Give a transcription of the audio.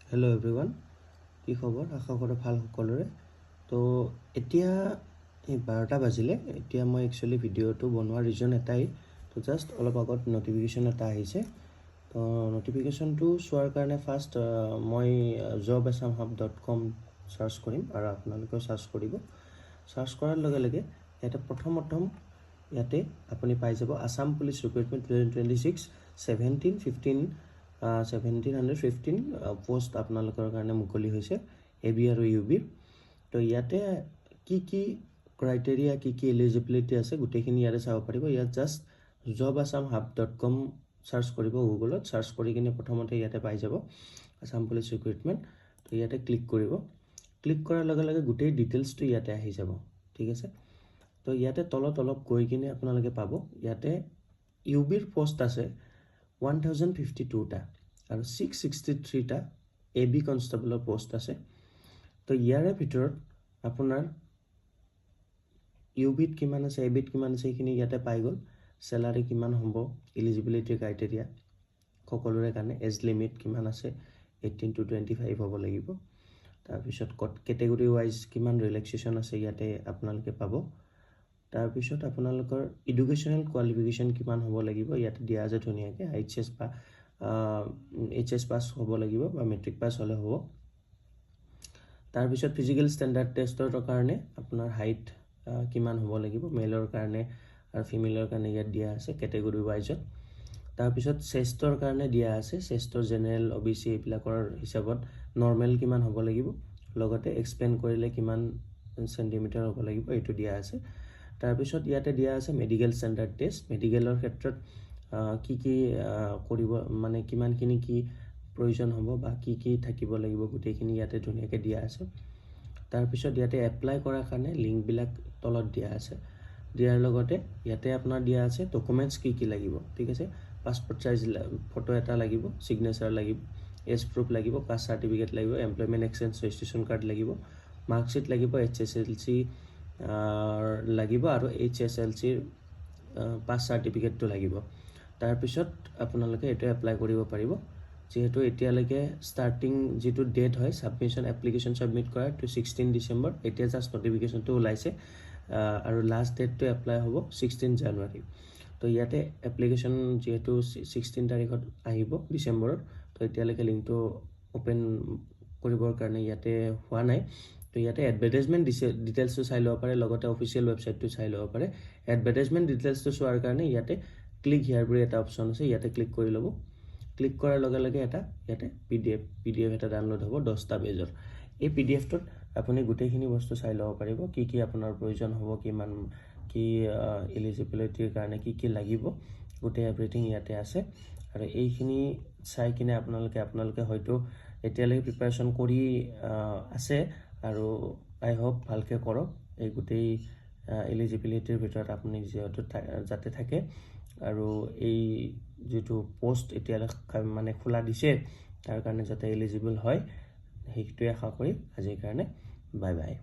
Hello' everyone, কি খবৰ? আশা কৰোঁ ভাল সকলোৰে। তো এতিয়া এই 12টা বাজিলে। এতিয়া মই একচুৱেলি ভিডিঅ'টো বনোৱাৰ ৰিজন এটাই, তো জাষ্ট অলপ আগত নটিফিকেশ্যন এটা আহিছে। তো নটিফিকেশ্যনটো চোৱাৰ কাৰণে ফাৰ্ষ্ট মই jobasamhub.com চাৰ্চ কৰিম আৰু আপোনালোকেও চাৰ্চ কৰিব। চাৰ্চ কৰাৰ লগে লগে ইয়াতে প্ৰথম ইয়াতে আপুনি পাই যাব আছাম পুলিচ ৰিক্ৰুইটমেণ্ট 2026 1715 পোষ্ট আপোনালোকৰ কাৰণে মুকলি হৈছে এবি আৰু ইউবিৰ। তো ইয়াতে কি ক্ৰাইটেৰিয়া, কি এলিজিবিলিটি আছে গোটেইখিনি ইয়াতে চাব পাৰিব। ইয়াত জাষ্ট jobasamhub.com চাৰ্চ কৰিব, গুগলত চাৰ্চ কৰি কিনে প্ৰথমতে ইয়াতে পাই যাব আছাম পুলিচ ৰিক্ৰুইটমেণ্ট। তো ইয়াতে ক্লিক কৰিব। ক্লিক কৰাৰ লগে লগে গোটেই ডিটেইলছটো ইয়াতে আহি যাব, ঠিক আছে। তো ইয়াতে তলত অলপ গৈ কিনে আপোনালোকে পাব ইয়াতে ইউবিৰ পোষ্ট আছে 1052টা আৰু 663টা এবি কনষ্টেবলৰ পোষ্ট আছে। তো ইয়াৰে ভিতৰত আপোনাৰ ইউবিত কিমান আছে, এবিত কিমান আছে সেইখিনি ইয়াতে পাই গ'ল। চেলাৰী কিমান হ'ব, এলিজিবিলিটি ক্ৰাইটেৰিয়া সকলোৰে কাৰণে, এজ লিমিট কিমান আছে 18 to 25 হ'ব লাগিব। তাৰপিছত কেটেগৰী ৱাইজ কিমান ৰিলেক্সেশ্যন আছে ইয়াতে আপোনালোকে পাব। তাৰপিছত আপোনালোকৰ এডুকেশ্যনেল কোৱালিফিকেশ্যন কিমান হ'ব লাগিব ইয়াতে দিয়া আছে ধুনীয়াকৈ। HS পাছ হ'ব লাগিব বা মেট্ৰিক পাছ হ'লে হ'ব। তাৰপিছত ফিজিকেল ষ্টেণ্ডাৰ্ড টেষ্টৰ কাৰণে আপোনাৰ হাইট কিমান হ'ব লাগিব মেলৰ কাৰণে আৰু ফিমেলৰ কাৰণে ইয়াত দিয়া আছে কেটেগৰী ৱাইজত। তাৰপিছত চেষ্টৰ কাৰণে দিয়া আছে, চেষ্টৰ জেনেৰেল OBC এইবিলাকৰ হিচাপত নৰ্মেল কিমান হ'ব লাগিব, লগতে এক্সপেণ্ড কৰিলে কিমান চেণ্টিমিটাৰ হ'ব লাগিব এইটো দিয়া আছে। তাৰপিছত ইয়াতে দিয়া আছে মেডিকেল ষ্টেণ্ডাৰ্ড টেষ্ট, মেডিকেলৰ ক্ষেত্ৰত কি কৰিব, মানে কিমানখিনি কি প্ৰয়োজন হ'ব বা কি থাকিব লাগিব গোটেইখিনি ইয়াতে ধুনীয়াকৈ দিয়া আছে। তাৰপিছত ইয়াতে এপ্লাই কৰাৰ কাৰণে লিংকবিলাক তলত দিয়া আছে। দিয়াৰ লগতে ইয়াতে আপোনাৰ দিয়া আছে ডকুমেণ্টছ কি লাগিব, ঠিক আছে। পাছপৰ্ট চাইজ ফটো এটা লাগিব, ছিগনেচাৰ লাগিব, এজ প্ৰুফ লাগিব, কাষ্ট চাৰ্টিফিকেট লাগিব, এমপ্লয়মেণ্ট এক্সচেঞ্জ ৰেজিষ্ট্ৰেশ্যন কাৰ্ড লাগিব, মাৰ্কশ্বিট লাগিব, HSLC লাগিব আৰু HSLCৰ পাছ চাৰ্টিফিকেটটো লাগিব। তাৰপিছত আপোনালোকে এইটো এপ্লাই কৰিব পাৰিব। যিহেতু এতিয়ালৈকে ষ্টাৰ্টিং যিটো ডেট হয় ছাবমিশ্যন এপ্লিকেশ্যন ছাবমিট কৰাৰ টু 16 ডিচেম্বৰ, এতিয়া জাষ্ট নটিফিকেশ্যনটো ওলাইছে আৰু লাষ্ট ডেটটো এপ্লাই হ'ব 16 জানুৱাৰী। তো ইয়াতে এপ্লিকেশ্যন যিহেতু 16 তাৰিখত আহিব ডিচেম্বৰত, তো এতিয়ালৈকে লিংকটো অ'পেন কৰিবৰ কাৰণে ইয়াতে হোৱা নাই। তো ইয়াতে এডভাৰটাইজমেণ্ট ডিটেইলছটো চাই ল'ব পাৰে, লগতে অফিচিয়েল ৱেবছাইটটো চাই ল'ব পাৰে। এডভাৰটাইজমেণ্ট ডিটেইলছটো চোৱাৰ কাৰণে ইয়াতে ক্লিক হিয়াৰ বুলি এটা অপশ্যন আছে, ইয়াতে ক্লিক কৰি ল'ব। ক্লিক কৰাৰ লগে লগে ইয়াতে PDF এটা ডাউনলোড হ'ব 10টা পেজৰ। এই PDFটোত আপুনি গোটেইখিনি বস্তু চাই ল'ব পাৰিব, কি আপোনাৰ প্ৰয়োজন হ'ব, কি এলিজিবিলিটিৰ কাৰণে কি লাগিব, গোটেই এভৰিথিং ইয়াতে আছে। আৰু এইখিনি চাই কিনে আপোনালোকে হয়তো এতিয়ালৈকে প্ৰিপাৰেশ্যন কৰি আছে আৰু আই হোপ ভালকৈ কৰক। এই গোটেই এলিজিবিলিটিৰ ভিতৰত আপুনি যিহেতু যাতে থাকে আৰু এই যিটো পোষ্ট এতিয়ালৈকে মানে খোলা দিছে তাৰ কাৰণে যাতে এলিজিবল হয়, সেইটোৱে আশা কৰি আজিৰ কাৰণে বাই বাই।